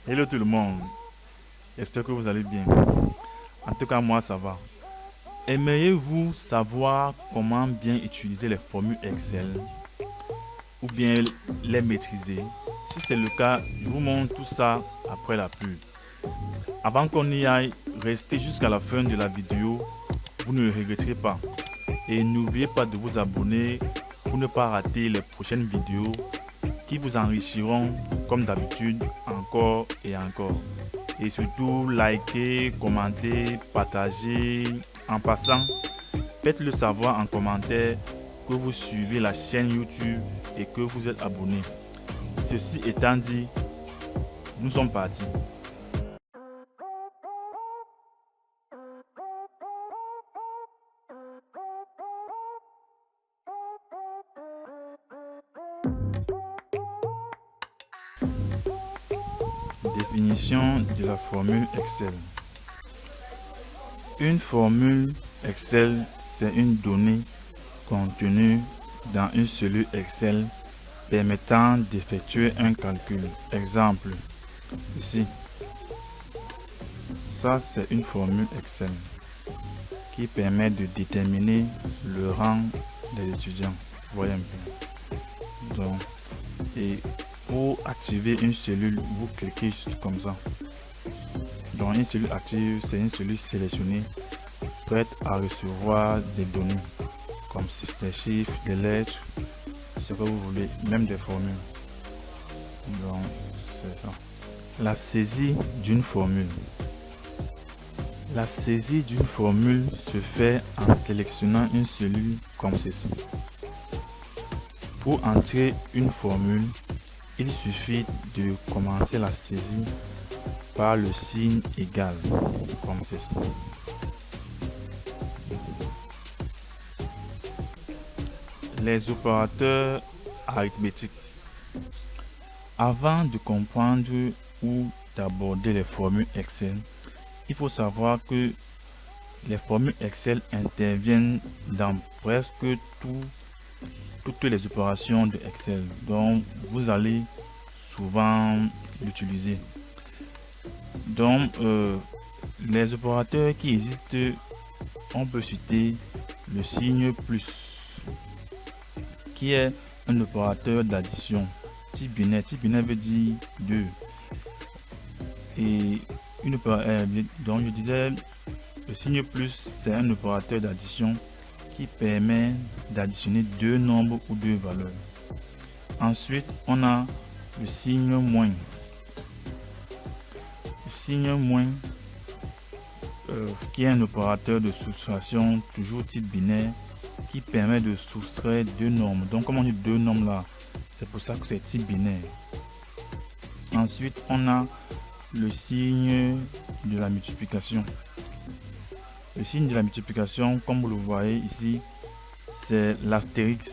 Hello tout le monde, j'espère que vous allez bien. En tout cas, moi ça va. Aimeriez-vous savoir comment bien utiliser les formules Excel ou bien les maîtriser? Si c'est le cas, je vous montre tout ça après la pub. Avant qu'on y aille, restez jusqu'à la fin de la vidéo, vous ne le regretterez pas. Et n'oubliez pas de vous abonner pour ne pas rater les prochaines vidéos qui vous enrichiront comme d'habitude encore et encore. Et surtout, likez, commentez, partagez. En passant, faites-le savoir en commentaire que vous suivez la chaîne YouTube et que vous êtes abonné. Ceci étant dit, nous sommes partis. Définition de la formule Excel. Une formule Excel, c'est une donnée contenue dans une cellule Excel permettant d'effectuer un calcul. Exemple, ici, ça c'est une formule Excel qui permet de déterminer le rang des étudiants. Vous voyez un peu. Donc, et pour activer une cellule, vous cliquez juste comme ça. Donc une cellule active, c'est une cellule sélectionnée, prête à recevoir des données, comme si des chiffres, des lettres, ce que vous voulez, même des formules. Donc, c'est ça. La saisie d'une formule. La saisie d'une formule se fait en sélectionnant une cellule comme ceci. Pour entrer une formule, il suffit de commencer la saisie par le signe égal, comme ceci. Les opérateurs arithmétiques. Avant de comprendre ou d'aborder les formules Excel, il faut savoir que les formules Excel interviennent dans presque toutes les opérations de Excel, donc vous allez souvent l'utiliser. Donc, les opérateurs qui existent, on peut citer le signe plus, qui est un opérateur d'addition type binaire. Type binaire veut dire 2. Et donc je disais, le signe plus, c'est un opérateur d'addition qui permet d'additionner deux nombres ou deux valeurs. Ensuite, on a le signe moins. Le signe moins, qui est un opérateur de soustraction, toujours type binaire, qui permet de soustraire deux nombres. Donc, comme on dit deux nombres là, c'est pour ça que c'est type binaire. Ensuite, on a le signe de la multiplication. Le signe de la multiplication, comme vous le voyez ici, c'est l'astérix,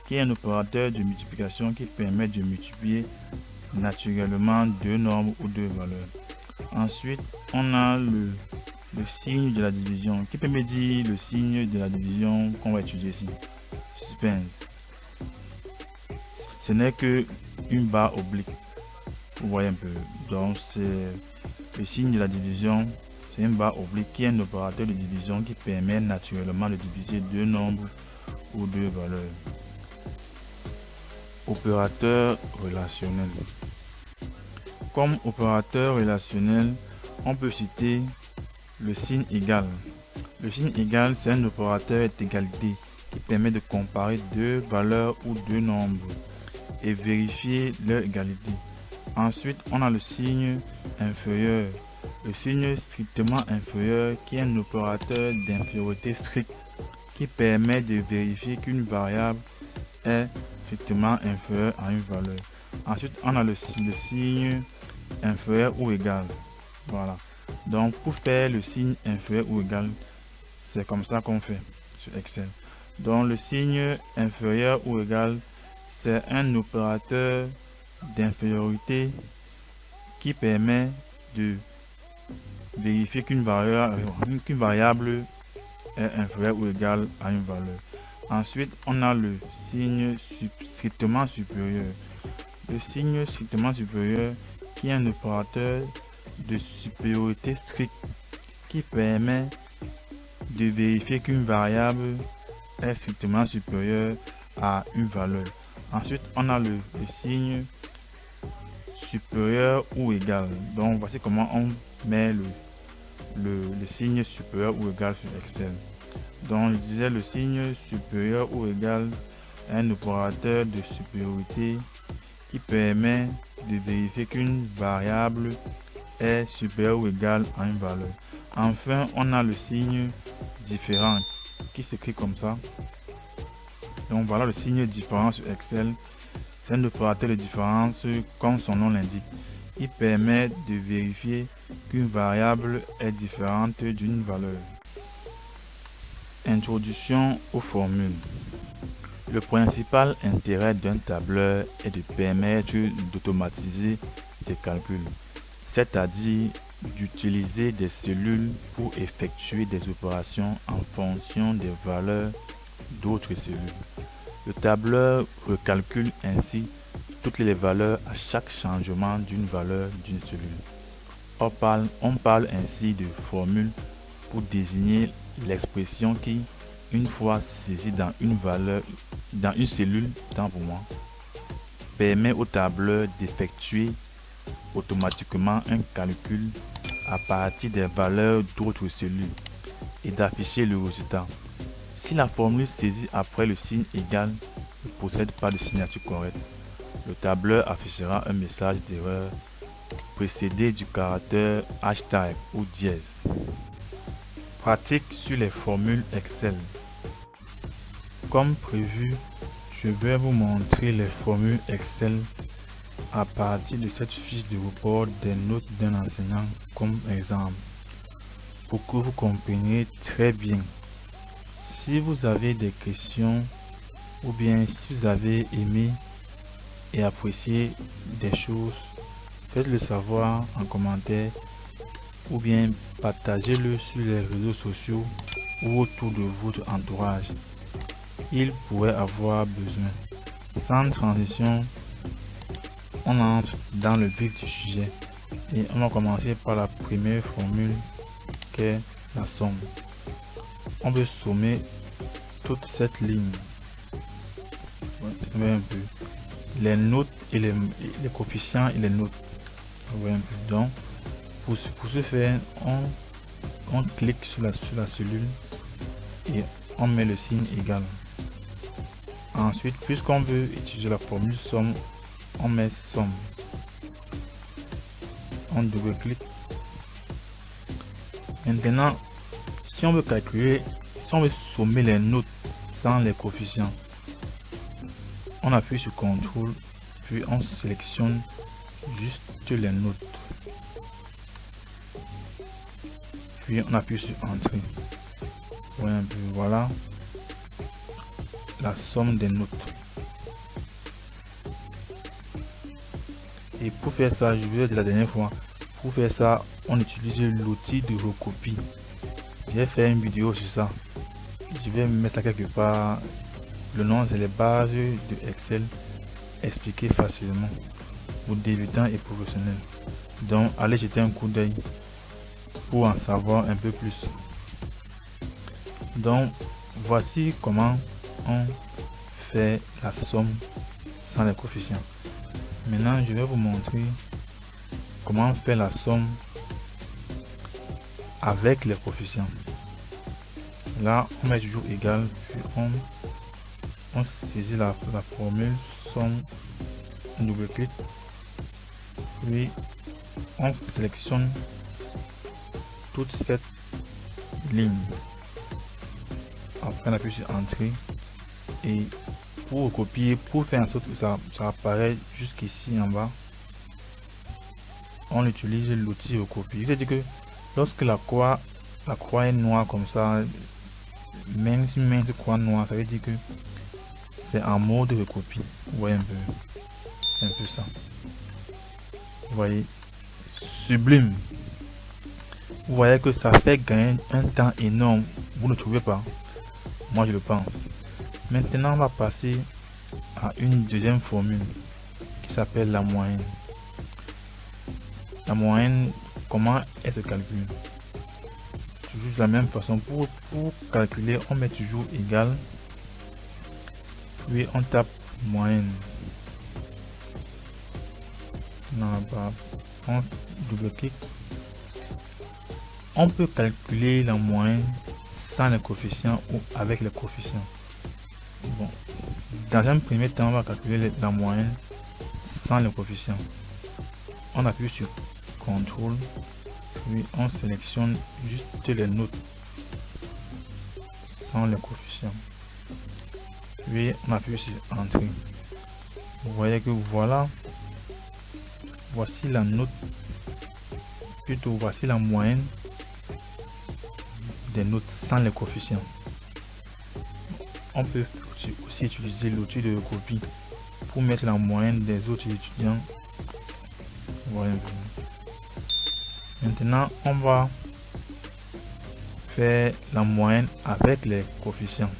qui est un opérateur de multiplication qui permet de multiplier naturellement deux nombres ou deux valeurs. Ensuite, on a le signe de la division, qui peut me dire le signe de la division qu'on va étudier ici. Suspense. Ce n'est que une barre oblique. Vous voyez un peu. Donc, c'est le signe de la division. C'est une barre oblique qui est un opérateur de division qui permet naturellement de diviser deux nombres ou deux valeurs. Opérateur relationnel. Comme opérateur relationnel, on peut citer le signe égal. Le signe égal, c'est un opérateur d'égalité qui permet de comparer deux valeurs ou deux nombres et vérifier leur égalité. Ensuite, on a le signe inférieur. Le signe strictement inférieur qui est un opérateur d'infériorité stricte qui permet de vérifier qu'une variable est strictement inférieure à une valeur. Ensuite, on a le signe inférieur ou égal. Voilà. Donc, pour faire le signe inférieur ou égal, c'est comme ça qu'on fait sur Excel. Donc, le signe inférieur ou égal, c'est un opérateur d'infériorité qui permet de vérifier qu'une variable est inférieure ou égale à une valeur. Ensuite, on a le signe strictement supérieur. Le signe strictement supérieur qui est un opérateur de supériorité stricte qui permet de vérifier qu'une variable est strictement supérieure à une valeur. Ensuite, on a le signe supérieur ou égal. Donc, voici comment on met le signe supérieur ou égal sur Excel. Donc, je disais le signe supérieur ou égal est un opérateur de supériorité qui permet de vérifier qu'une variable est supérieure ou égale à une valeur. Enfin, on a le signe différent qui s'écrit comme ça. Donc voilà le signe différent sur Excel. C'est un opérateur de différence comme son nom l'indique. Il permet de vérifier qu'une variable est différente d'une valeur. Introduction aux formules. Le principal intérêt d'un tableur est de permettre d'automatiser des calculs, c'est-à-dire d'utiliser des cellules pour effectuer des opérations en fonction des valeurs d'autres cellules. Le tableur recalcule ainsi toutes les valeurs à chaque changement d'une valeur d'une cellule. On parle ainsi de formule pour désigner l'expression qui, une fois saisie dans une cellule, permet au tableur d'effectuer automatiquement un calcul à partir des valeurs d'autres cellules et d'afficher le résultat. Si la formule saisie après le signe égal ne possède pas de signature correcte, le tableur affichera un message d'erreur précédé du caractère hashtag ou dièse. Pratique sur les formules Excel. Comme prévu, je vais vous montrer les formules Excel à partir de cette fiche de report des notes d'un enseignant comme exemple, pour que vous compreniez très bien. Si vous avez des questions ou bien si vous avez aimé et apprécié des choses, faites-le savoir en commentaire ou bien partagez-le sur les réseaux sociaux ou autour de votre entourage. Il pourrait avoir besoin. Sans transition, on entre dans le vif du sujet et on va commencer par la première formule qui est la somme. On veut sommer toute cette ligne. Un peu. Les notes et les coefficients et les notes. Un peu. Donc, pour ce faire, on clique sur la cellule et on met le signe égal. Ensuite, puisqu'on veut utiliser la formule somme, on met somme. On double-clique. Maintenant, si on veut calculer, si on veut sommer les notes sans les coefficients, on appuie sur CTRL, puis on sélectionne juste les notes. Puis on appuie sur Entrée. Voilà la somme des notes. Et pour faire ça, je vous ai dit la dernière fois, pour faire ça, on utilise l'outil de recopie. J'ai fait une vidéo sur ça. Je vais mettre ça quelque part. Le nom, c'est les bases de Excel expliquées facilement pour débutants et professionnels. Donc, allez jeter un coup d'œil pour en savoir un peu plus. Donc, voici comment on fait la somme sans les coefficients. Maintenant, je vais vous montrer comment faire la somme avec les coefficients. Là, on met toujours égal, puis on saisit la formule somme, on double-clique, puis on sélectionne toute cette ligne. Après, on appuie sur Entrée et pour recopier, pour faire en sorte que ça apparaît jusqu'ici en bas, on utilise l'outil recopie. C'est-à-dire que lorsque la croix est noire comme ça, même si une croix noire, ça veut dire que c'est en mode recopie. Vous voyez un peu ça. Vous voyez, sublime. Vous voyez que ça fait gagner un temps énorme. Vous ne trouvez pas? Moi, je le pense. Maintenant, on va passer à une deuxième formule qui s'appelle la moyenne. la moyenne, comment elle se calcule? Toujours de la même façon. Pour calculer, on met toujours égal, puis on tape moyenne. Non, pas. On double-clique. On peut calculer la moyenne sans les coefficients ou avec les coefficients. Bon, dans un premier temps, on va calculer la moyenne sans les coefficients. On appuie sur CTRL, puis on sélectionne juste les notes sans les coefficients. Puis on appuie sur Entrée. Vous voyez que voilà, voici la note, plutôt voici la moyenne des notes sans les coefficients. On peut aussi utiliser l'outil de copie pour mettre la moyenne des autres étudiants. Voilà. Maintenant, on va faire la moyenne avec les coefficients.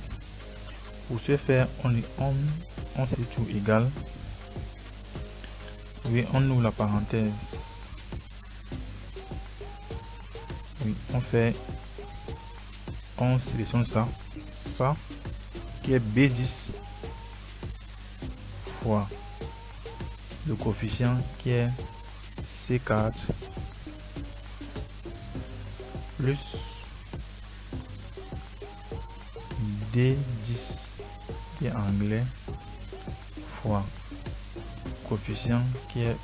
Pour ce faire, on fait tout égal. Oui, on ouvre la parenthèse. Oui, on sélectionne ça qui est B10 fois le coefficient qui est C4 plus D10 qui est anglais fois coefficient qui est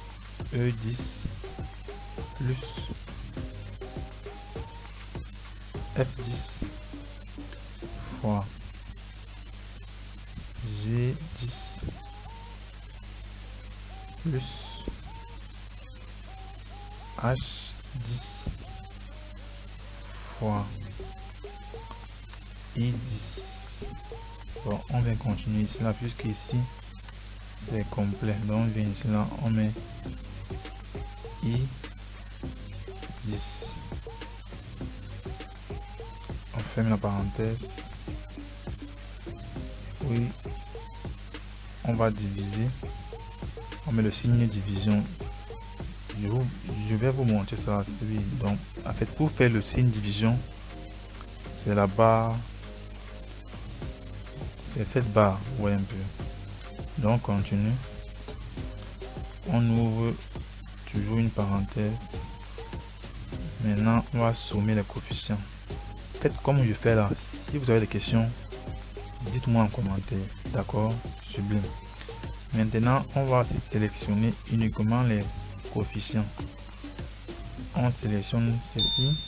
E10 plus F10 fois G10 plus H10 fois I10. Bon, on va continuer ici là, puisque ici c'est complet. Donc on vient ici là, on met I10. On ferme la parenthèse. Oui, on va diviser. On met le signe de division. Je vais vous montrer ça. Donc, en fait, pour faire le signe division, c'est la barre. C'est cette barre, vous voyez un peu. Donc, on continue. On ouvre toujours une parenthèse. Maintenant, on va sommer les coefficients. Faites comme je fais là. Si vous avez des questions, dites-moi en commentaire. D'accord? Sublime. Maintenant, on va sélectionner uniquement les coefficients. On sélectionne ceci,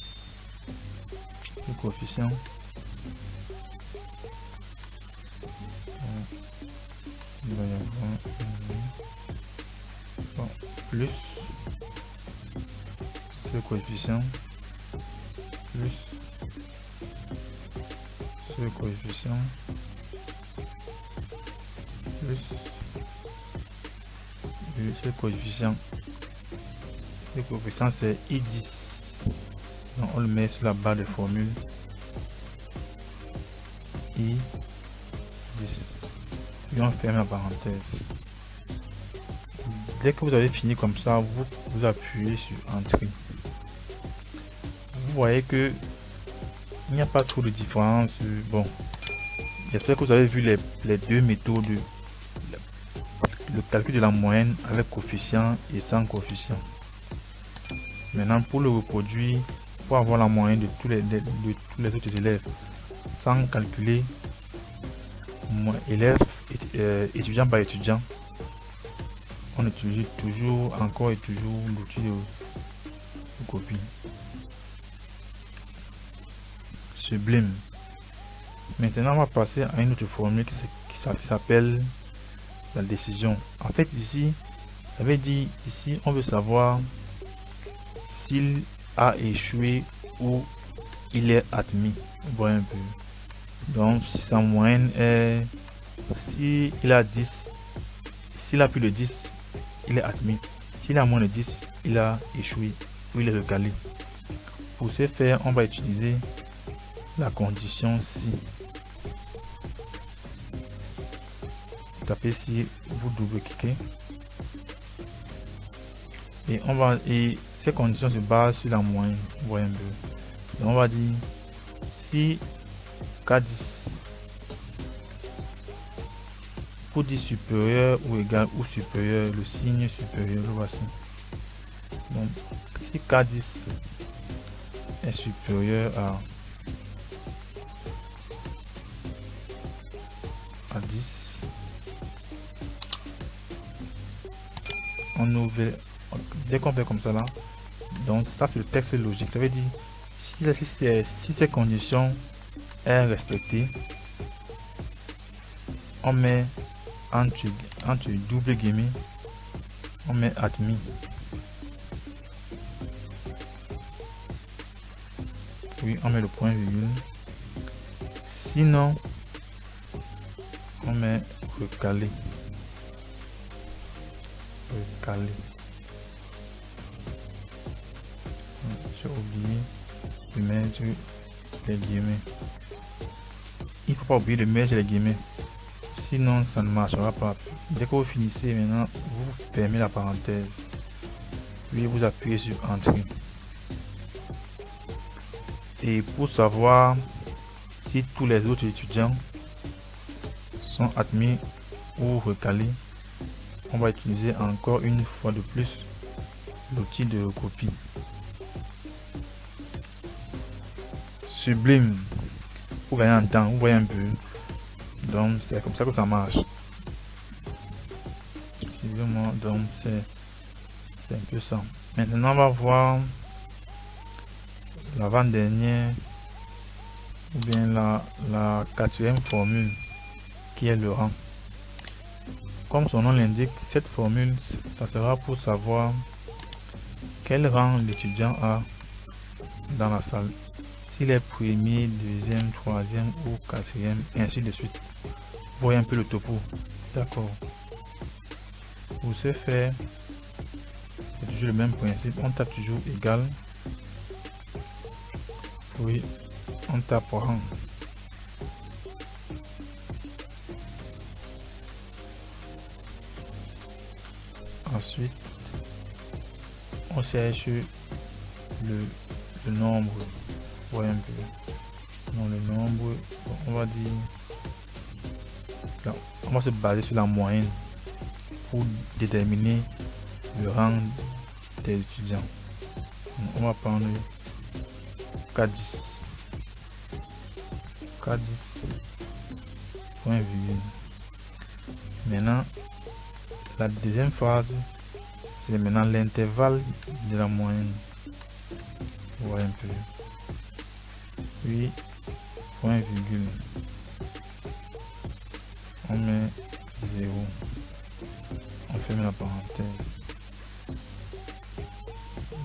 le coefficient. Il va y avoir plus ce coefficient plus ce coefficient plus ce coefficient. Le coefficient c'est I10. Donc on le met sur la barre de formule. I10. Et on ferme la parenthèse. Dès que vous avez fini comme ça, vous appuyez sur Entrée. Vous voyez que il n'y a pas trop de différence. Bon, j'espère que vous avez vu les deux méthodes, le calcul de la moyenne avec coefficient et sans coefficient. Maintenant, pour le reproduire, pour avoir la moyenne de tous les autres élèves sans calculer élève étudiant par étudiant, on utilise toujours encore et toujours l'outil de copie. Sublime. Maintenant, on va passer à une autre formule qui s'appelle la décision. En fait, ici, ça veut dire, ici, on veut savoir s'il a échoué ou il est admis. Vous voyez un peu. Donc, si sa moyenne est, si il a 10, s'il a plus de 10, il est admis. S'il a moins de 10, il a échoué ou il est recalé. Pour ce faire, on va utiliser la condition si. Tapez si, vous double-cliquez et ces conditions se basent sur la moyenne. Vous voyez un peu. Donc on va dire si K10 pour dire supérieur ou égal ou supérieur, le signe supérieur, le voici. Donc si K10 est supérieur à 10, on ouvre, dès qu'on fait comme ça là, donc ça c'est le texte logique. Ça veut dire si ces conditions est respectée, on met entre double guillemets, on met admis. Oui, on met le point virgule. Sinon, on met recalé. Recalé. J'ai oublié de mettre les guillemets. Il faut pas oublier de mettre les guillemets. Sinon, ça ne marchera pas. Dès que vous finissez, maintenant, vous fermez la parenthèse. Puis vous appuyez sur Entrée. Et pour savoir si tous les autres étudiants sont admis ou recalés, on va utiliser encore une fois de plus l'outil de copie. Sublime. Pour gagner en temps, vous voyez un peu. Donc c'est comme ça que ça marche. Excusez-moi, donc c'est un peu ça. Maintenant on va voir l'avant-dernière ou bien la quatrième formule qui est le rang. Comme son nom l'indique, cette formule, ça sera pour savoir quel rang l'étudiant a dans la salle. S'il est premier, deuxième, troisième ou quatrième, et ainsi de suite. Vous voyez un peu le topo. D'accord. Pour ce faire, c'est toujours le même principe. On tape toujours égal. Oui, on tape rang. Ensuite, on cherche le nombre. Vous voyez un peu. Non, le nombre, on va dire. Là, on va se baser sur la moyenne pour déterminer le rang des étudiants. On va prendre K10. K10. Point virgule. Maintenant, la deuxième phase, c'est maintenant l'intervalle de la moyenne. Vous voyez un peu. Puis, point virgule. On met 0. On ferme la parenthèse.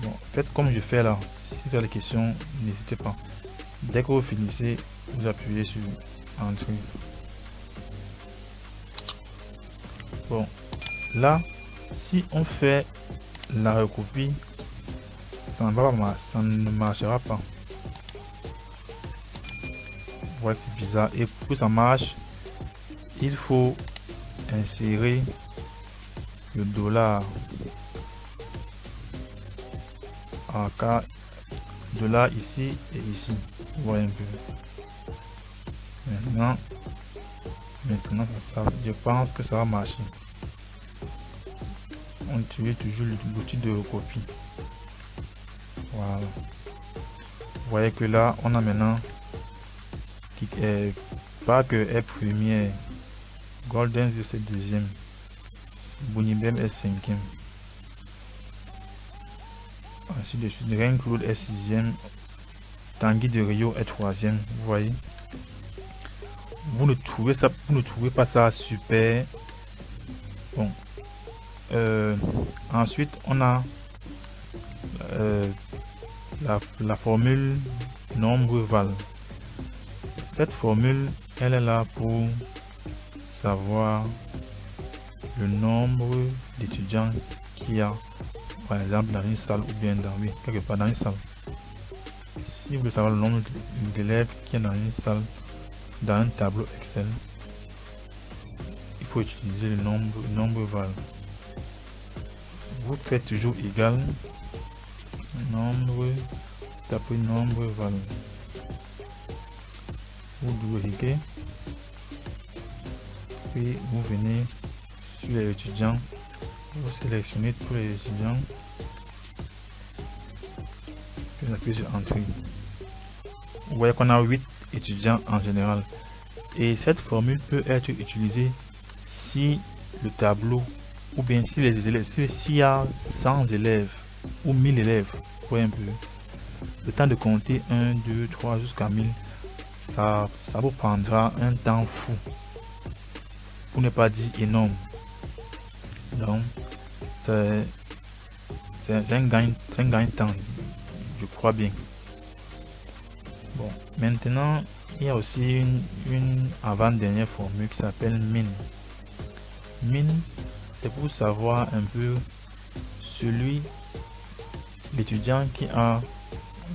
Bon, faites comme je fais là. Si vous avez des questions, n'hésitez pas. Dès que vous finissez, vous appuyez sur Entrée. Bon, là, si on fait la recopie, ça ne marchera pas. Vous voyez que c'est bizarre. Et pour que ça marche, il faut insérer le dollar en cas dollar ici et ici. Vous voyez un peu. Maintenant ça, je pense que ça va marcher. On utilise toujours l'outil de copie. Voilà. Vous voyez que là, on a maintenant qui est pas que est première, Golden c'est deuxième, Bonibem est cinquième, ainsi de suite. Reine Claude est sixième, Tanguy de Rio est troisième. Vous voyez, vous ne trouvez pas ça super bon. Ensuite on a la formule nombre val. Cette formule, elle est là pour savoir le nombre d'étudiants qu'il y a, par exemple, dans une salle ou bien quelque part dans une salle. Si vous voulez savoir le nombre d'élèves qui est dans une salle, dans un tableau Excel, il faut utiliser le nombre val. Vous faites toujours égal nombre, tapez nombre, voilà. Vous double-cliquez, puis vous venez sur les étudiants, vous sélectionnez tous les étudiants, puis vous appuyez sur Entrée. Vous voyez qu'on a 8 étudiants en général. Et cette formule peut être utilisée si le tableau, ou bien si les élèves, s'il y a 100 élèves ou 1000 élèves, voyez un peu. Le temps de compter 1, 2, 3 jusqu'à 1000, ça vous prendra un temps fou, pour ne pas dire énorme. Donc, c'est un gain de temps, je crois bien. Bon, maintenant, il y a aussi une avant-dernière formule qui s'appelle min. Min, c'est pour savoir un peu l'étudiant qui a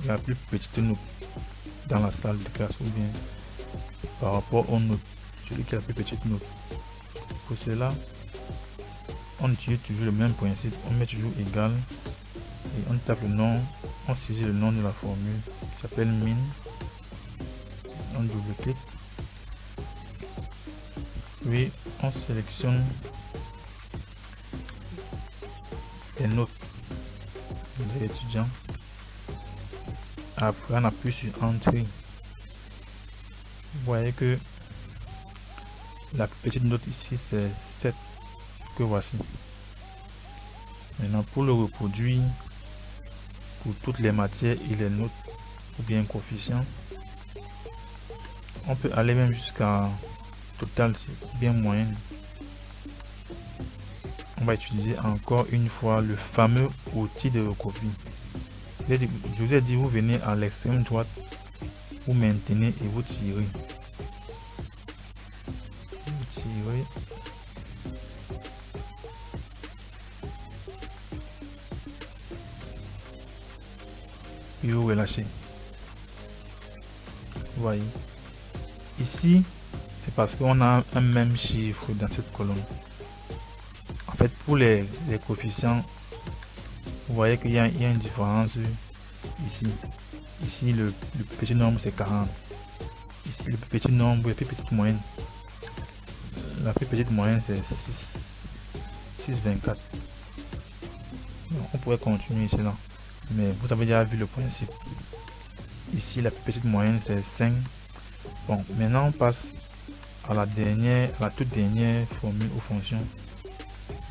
la plus petite note dans la salle de classe, ou bien par rapport aux notes, celui qui a la plus petite note. Pour cela, on utilise toujours le même principe, on met toujours égal et on tape le nom, on saisit le nom de la formule qui s'appelle min. On double-clique, puis on sélectionne les notes de l'étudiant. Après on appuie sur Entrée. Vous voyez que la petite note ici c'est 7 que voici. Maintenant pour le reproduire pour toutes les matières et les notes ou bien coefficients, on peut aller même jusqu'à total, c'est bien moyenne. On va utiliser encore une fois le fameux outil de recopie. Je vous ai dit, vous venez à l'extrême droite, vous maintenez et vous tirez. Vous tirez. Puis vous relâchez. Vous voyez. Ici, c'est parce qu'on a un même chiffre dans cette colonne. En fait, pour les coefficients, vous voyez qu'il y a une différence ici. Ici, le petit nombre c'est 40. Ici, le plus petit nombre, la plus petite moyenne. La plus petite moyenne c'est 6,24. On pourrait continuer ici là. Mais vous avez déjà vu le principe. Ici, la plus petite moyenne c'est 5. Bon, maintenant on passe à la toute dernière formule ou fonction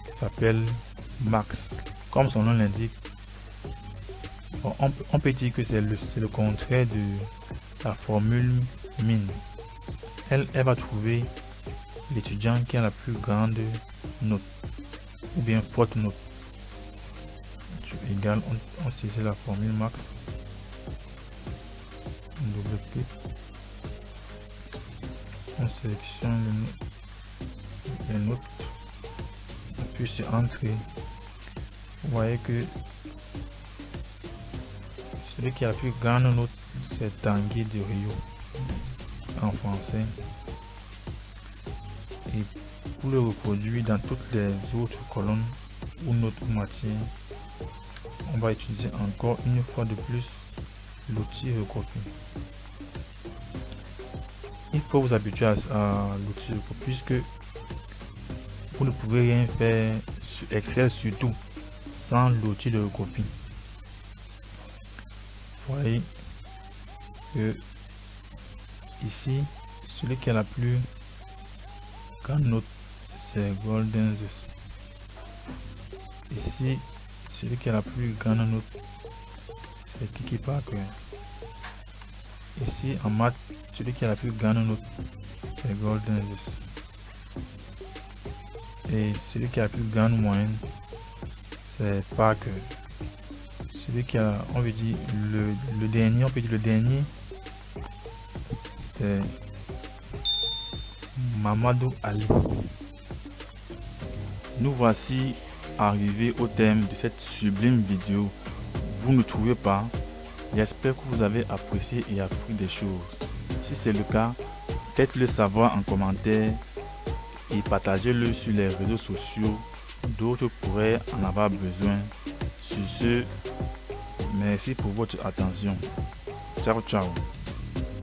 qui s'appelle max. Comme son nom l'indique, bon, on peut dire que c'est le contraire de la formule min. Elle va trouver l'étudiant qui a la plus grande note ou bien forte note. Égal, on saisit la formule max, on double-clique, on sélectionne les notes, appuie sur Entrée. Vous voyez que celui qui a la plus grande note c'est Tanguy de Rio en français. Et pour le reproduire dans toutes les autres colonnes ou notes ou matières, on va utiliser encore une fois de plus l'outil recopie. Il faut vous habituer à l'outil recopie puisque vous ne pouvez rien faire sur Excel surtout sans l'outil de recopie. Vous voyez que ici, celui qui a la plus grande note c'est Golden Zeus. Ici, celui qui a la plus grande note c'est Kiki Parker. Ici en maths, celui qui a la plus grande note c'est Golden Zeus. Et celui qui a la plus grande moyenne c'est Parker. Celui qui a, on veut dire le dernier, on peut dire le dernier c'est Mamadou Ali. Nous voici arrivés au thème de cette sublime vidéo. Vous ne trouvez pas? J'espère que vous avez apprécié et appris des choses. Si c'est le cas, faites-le savoir en commentaire et partagez-le sur les réseaux sociaux. D'autres pourraient en avoir besoin. Sur ce, Merci pour votre attention. Ciao, ciao.